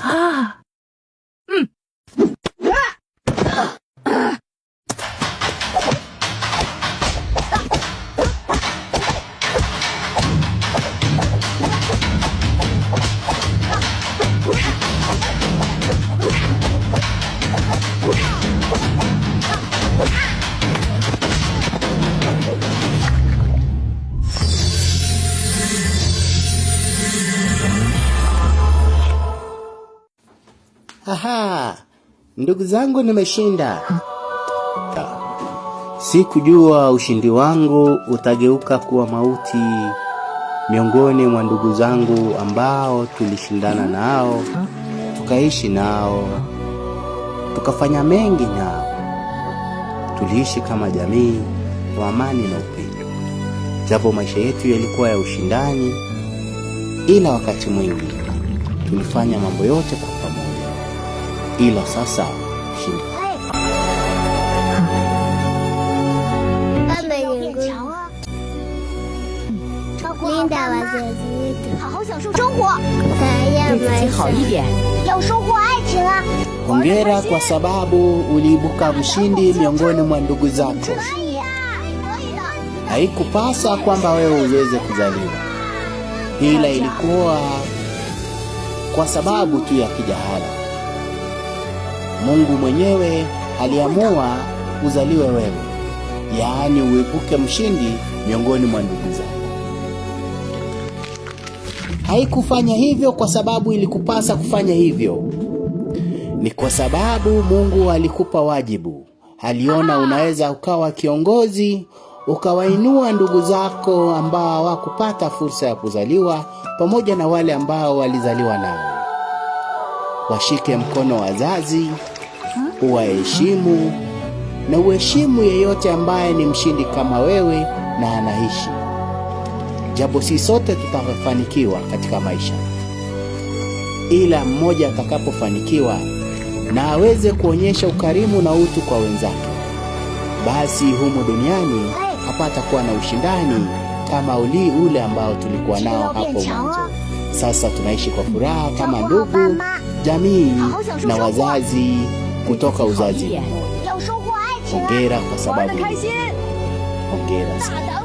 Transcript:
啊，嗯。Aha, ndugu zangu nimeshinda. Sikujua ushindi wangu utageuka kuwa mauti miongoni mwa ndugu zangu ambao tulishindana nao, tukaishi nao, tukafanya mengi nao. Tuliishi kama jamii kwa amani na upendo. Japo maisha yetu yalikuwa ya ushindani, ila wakati mwingi tulifanya mambo yote kwa pamoja. Ila sasa ushindi. Linda wazazi wetu. 好好享受生活。对自己好一点。要收获爱情啊。 Hongera kwa sababu uliibuka mshindi miongoni mwa ndugu zako. Haikupasa kwamba wewe uweze kuzaliwa, ila ilikuwa kwa sababu tu ya kijahala. Mungu mwenyewe aliamua uzaliwe wewe, yaani uibuke mshindi miongoni mwa ndugu zako. Haikufanya hivyo kwa sababu ilikupasa kufanya hivyo. Ni kwa sababu Mungu alikupa wajibu. Aliona unaweza ukawa kiongozi, ukawainua ndugu zako ambao hawakupata fursa ya kuzaliwa pamoja na wale ambao walizaliwa nao. Washike mkono wazazi, uwaheshimu na uheshimu yeyote ambaye ni mshindi kama wewe na anaishi. Japo si sote tutafanikiwa katika maisha, ila mmoja atakapofanikiwa na aweze kuonyesha ukarimu na utu kwa wenzake, basi humu duniani hapata kuwa na ushindani kama ule ambao tulikuwa nao hapo mwanzo. Sasa tunaishi kwa furaha kama ndugu, jamii na wazazi kutoka uzazi mmoja. Hongera kwa sababu hongera sana.